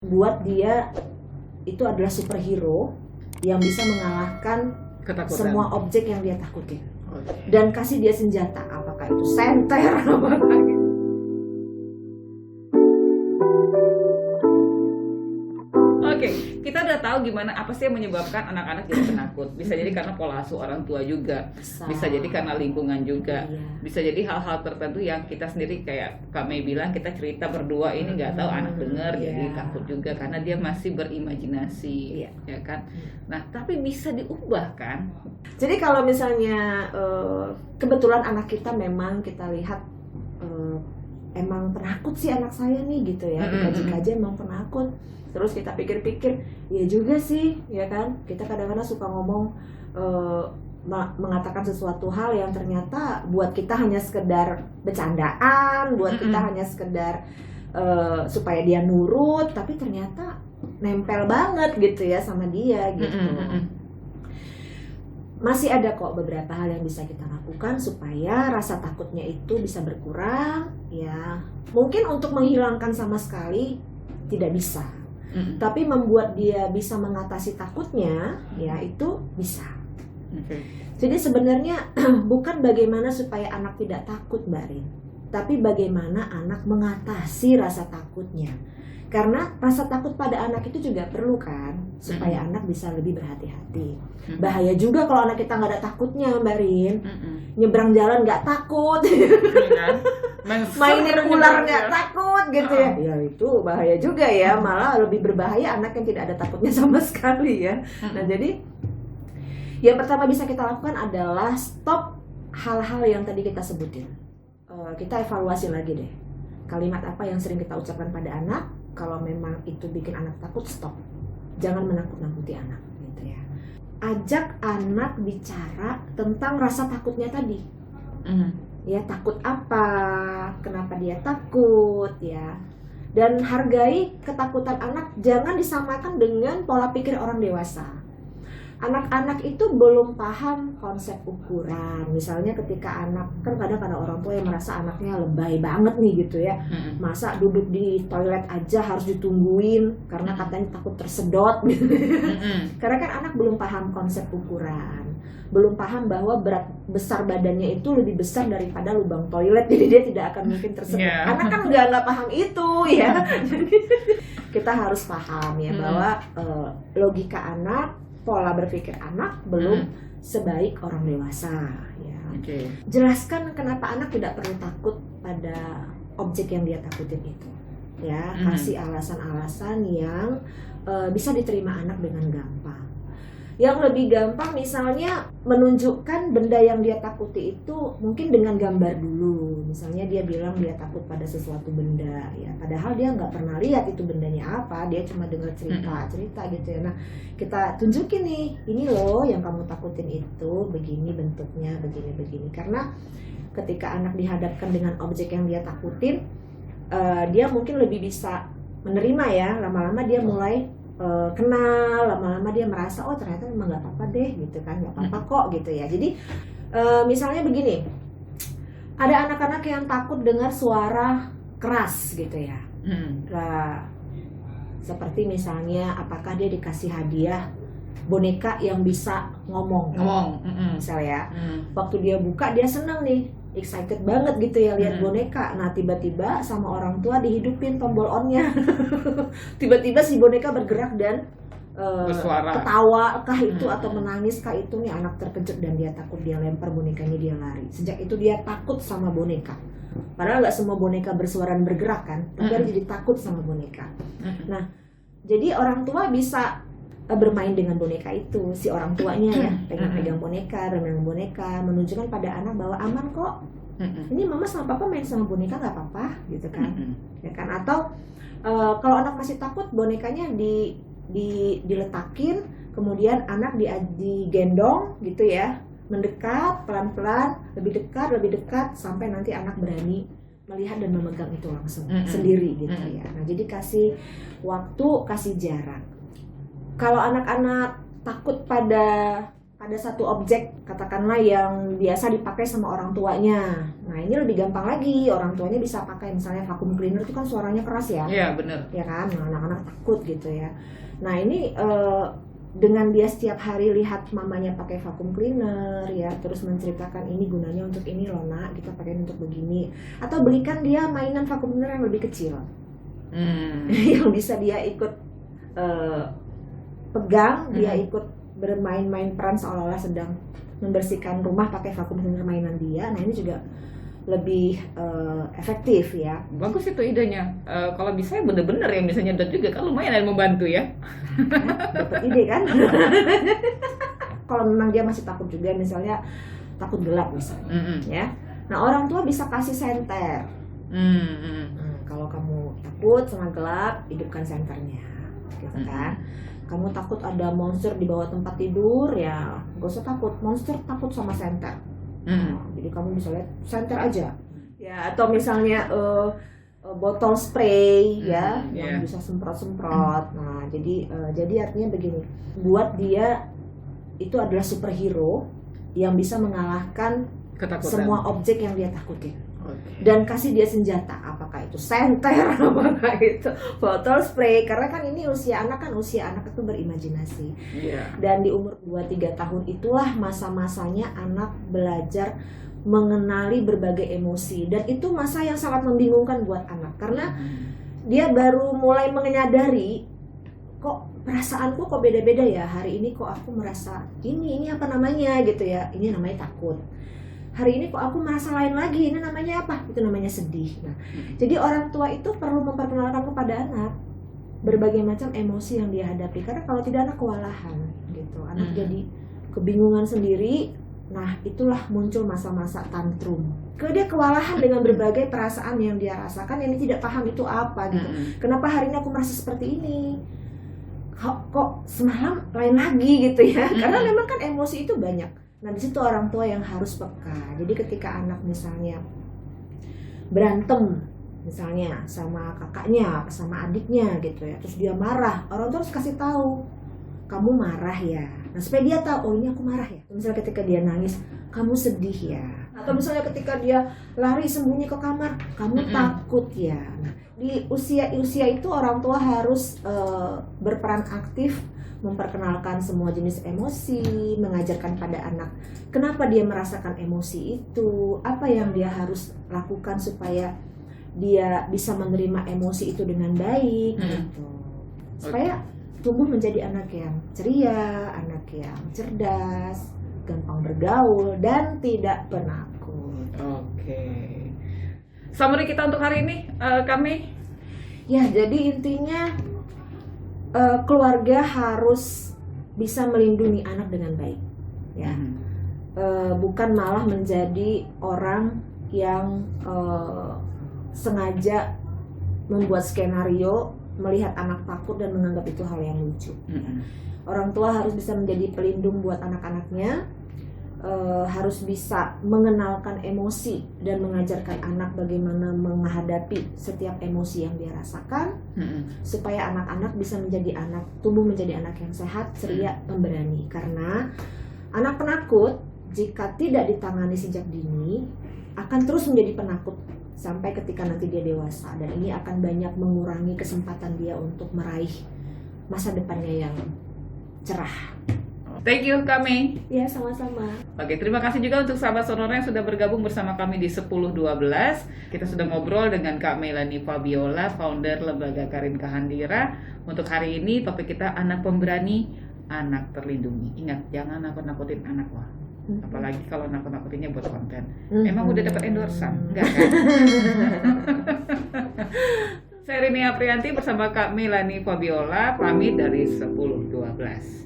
buat dia itu adalah superhero yang bisa mengalahkan Ketakutan. semua objek yang dia takutin. Okay. Dan kasih dia senjata, apakah itu senter, apakah gitu. Oke, kita udah tahu gimana apa sih yang menyebabkan anak-anak jadi penakut. Bisa jadi karena pola asuh orang tua juga, bisa jadi karena lingkungan juga, bisa jadi hal-hal tertentu yang kita sendiri kayak Kak Mei bilang, kita cerita berdua ini nggak tahu anak dengar jadi takut juga karena dia masih berimajinasi, ya kan. Nah, tapi bisa diubah kan? Jadi kalau misalnya kebetulan anak kita memang kita lihat emang penakut sih anak saya nih gitu ya, dikaji-kaji emang penakut. Terus kita pikir-pikir, ya juga sih, ya kan. Kita kadang-kadang suka ngomong, mengatakan sesuatu hal yang ternyata buat kita hanya sekedar bercandaan, buat kita hanya sekedar supaya dia nurut, tapi ternyata nempel banget gitu ya sama dia gitu. Masih ada kok beberapa hal yang bisa kita lakukan supaya rasa takutnya itu bisa berkurang, ya. Mungkin untuk menghilangkan sama sekali tidak bisa. Tapi membuat dia bisa mengatasi takutnya, ya itu bisa. Jadi sebenarnya bukan bagaimana supaya anak tidak takut, Mbak Rin, tapi bagaimana anak mengatasi rasa takutnya. Karena rasa takut pada anak itu juga perlu kan, supaya anak bisa lebih berhati-hati. Bahaya juga kalau anak kita nggak ada takutnya, Mbak Rin. Nyebrang jalan nggak takut, mainin ular nggak takut gitu ya. Ya itu bahaya juga ya, malah lebih berbahaya anak yang tidak ada takutnya sama sekali ya. Nah jadi yang pertama bisa kita lakukan adalah stop hal-hal yang tadi kita sebutin. Kita evaluasi lagi deh, kalimat apa yang sering kita ucapkan pada anak. Kalau memang itu bikin anak takut, stop. Jangan menakut-nakuti anak gitu ya. Ajak anak bicara tentang rasa takutnya tadi. Ya, takut apa, kenapa dia takut ya. Dan hargai ketakutan anak, jangan disamakan dengan pola pikir orang dewasa. Anak-anak itu belum paham konsep ukuran. Misalnya ketika anak, kan kadang-kadang orang tua yang merasa anaknya lebay banget nih gitu ya. Masa duduk di toilet aja harus ditungguin karena katanya takut tersedot gitu. Karena kan anak belum paham konsep ukuran, belum paham bahwa berat besar badannya itu lebih besar daripada lubang toilet, jadi dia tidak akan mungkin tersedot. Anak kan nggak paham itu ya. Jadi kita harus paham ya bahwa logika anak, pola berpikir anak belum sebaik orang dewasa ya. Jelaskan kenapa anak tidak perlu takut pada objek yang dia takutin itu ya. Kasih alasan-alasan yang bisa diterima anak dengan gampang. Yang lebih gampang misalnya menunjukkan benda yang dia takuti itu mungkin dengan gambar dulu. Misalnya dia bilang dia takut pada sesuatu benda ya, padahal dia nggak pernah lihat itu bendanya apa, dia cuma dengar cerita gitu ya. Nah kita tunjukin nih, ini loh yang kamu takutin itu begini bentuknya, begini. Karena ketika anak dihadapkan dengan objek yang dia takutin, dia mungkin lebih bisa menerima ya. Lama-lama dia mulai kenal, lama-lama dia merasa oh ternyata memang nggak apa-apa deh gitu kan, nggak apa-apa kok gitu ya. Jadi misalnya begini, ada anak-anak yang takut dengar suara keras gitu ya. Nah, seperti misalnya apakah dia dikasih hadiah boneka yang bisa ngomong. Misalnya waktu dia buka dia senang nih, excited banget gitu ya lihat boneka. Nah tiba-tiba sama orang tua dihidupin tombol on-nya. Tiba-tiba si boneka bergerak dan ketawa kah itu atau menangis kah itu, nih anak terkejut dan dia takut, dia lempar bonekanya, dia lari. Sejak itu dia takut sama boneka. Padahal nggak semua boneka bersuara dan bergerak kan, tapi dia jadi takut sama boneka. Nah jadi orang tua bisa bermain dengan boneka itu, si orang tuanya ya pegang boneka, bermain boneka, menunjukkan pada anak bahwa aman kok, ini mama sama papa main sama boneka nggak apa-apa gitu kan. Ya kan. Atau kalau anak masih takut, bonekanya diletakin, kemudian anak digendong gitu ya, mendekat pelan-pelan, lebih dekat sampai nanti anak berani melihat dan memegang itu langsung sendiri gitu ya. Nah jadi kasih waktu, kasih jarak. Kalau anak-anak takut pada pada satu objek, katakanlah yang biasa dipakai sama orang tuanya. Nah ini lebih gampang lagi, orang tuanya bisa pakai misalnya vacuum cleaner itu kan suaranya keras ya. Iya benar. Ya kan, nah, anak-anak takut gitu ya. Nah ini dengan dia setiap hari lihat mamanya pakai vacuum cleaner ya, terus menceritakan ini gunanya untuk ini loh nak, kita pakai untuk begini. Atau belikan dia mainan vacuum cleaner yang lebih kecil, yang bisa dia ikut pegang, dia ikut bermain-main peran seolah-olah sedang membersihkan rumah pakai vacuum cleaner mainan dia. Nah ini juga lebih efektif ya. Bagus itu idenya. Kalau bisa ya bener-bener yang bisa nyedot juga kan lumayan ada membantu ya. Dapat ide kan? Kalau memang dia masih takut juga, misalnya takut gelap misalnya, ya. Nah orang tua bisa kasih senter. Kalau kamu takut sama gelap, hidupkan senternya, gitu kan. Kamu takut ada monster di bawah tempat tidur, ya gak usah takut, monster takut sama senter. Nah, jadi kamu bisa lihat senter aja. Ya atau misalnya botol spray ya, yang bisa semprot-semprot. Nah jadi artinya begini, buat dia itu adalah superhero yang bisa mengalahkan ketakutan. Semua objek yang dia takutin. Dan kasih dia senjata, apakah itu senter, apakah itu botol spray, karena kan ini usia anak itu berimajinasi. Dan di umur 2-3 tahun itulah masa-masanya anak belajar mengenali berbagai emosi, dan itu masa yang sangat membingungkan buat anak karena dia baru mulai menyadari, kok perasaanku kok beda-beda ya, hari ini kok aku merasa ini apa namanya gitu ya, ini namanya takut. Hari ini kok aku merasa lain lagi, ini namanya apa? Itu namanya sedih. Nah, jadi orang tua itu perlu memperkenalkan kepada anak berbagai macam emosi yang dia hadapi, karena kalau tidak anak kewalahan gitu. Anak jadi kebingungan sendiri. Nah, itulah muncul masa-masa tantrum. Dia kewalahan dengan berbagai perasaan yang dia rasakan, yang dia tidak paham itu apa gitu. Kenapa hari ini aku merasa seperti ini? Kok semalam lain lagi gitu ya? Karena memang kan emosi itu banyak. Nah, di situ orang tua yang harus peka. Jadi ketika anak misalnya berantem misalnya sama kakaknya, sama adiknya gitu ya, terus dia marah, orang tua harus kasih tahu, kamu marah ya. Nah, supaya dia tahu, oh ini aku marah ya. Misalnya ketika dia nangis, kamu sedih ya. Atau misalnya ketika dia lari sembunyi ke kamar, kamu takut ya. Nah, di usia itu orang tua harus berperan aktif, memperkenalkan semua jenis emosi, mengajarkan pada anak kenapa dia merasakan emosi itu, apa yang dia harus lakukan supaya dia bisa menerima emosi itu dengan baik gitu. Supaya tumbuh menjadi anak yang ceria, anak yang cerdas, gampang bergaul dan tidak penakut. Summary kita untuk hari ini, kami ya, jadi intinya keluarga harus bisa melindungi anak dengan baik, ya. Bukan malah menjadi orang yang sengaja membuat skenario, melihat anak takut dan menganggap itu hal yang lucu. Orang tua harus bisa menjadi pelindung buat anak-anaknya, harus bisa mengenalkan emosi dan mengajarkan anak bagaimana menghadapi setiap emosi yang dia rasakan, supaya anak-anak bisa tumbuh menjadi anak yang sehat, ceria, pemberani. Karena anak penakut jika tidak ditangani sejak dini akan terus menjadi penakut sampai ketika nanti dia dewasa, dan ini akan banyak mengurangi kesempatan dia untuk meraih masa depannya yang cerah. Thank you kami. Ya, sama-sama. Oke, terima kasih juga untuk sahabat Sonora yang sudah bergabung bersama kami di 10-12. Kita sudah ngobrol dengan Kak Melanie Fabiola, founder Lembaga Karin Kahandira. Untuk hari ini topik kita anak pemberani, anak terlindungi. Ingat, jangan nakut-nakutin anak loh. Apalagi kalau nakut-nakutinnya buat konten. Emang udah dapat endorsan? Enggak kan? Saya Rini Aprianti bersama Kak Melanie Fabiola pamit dari 10-12.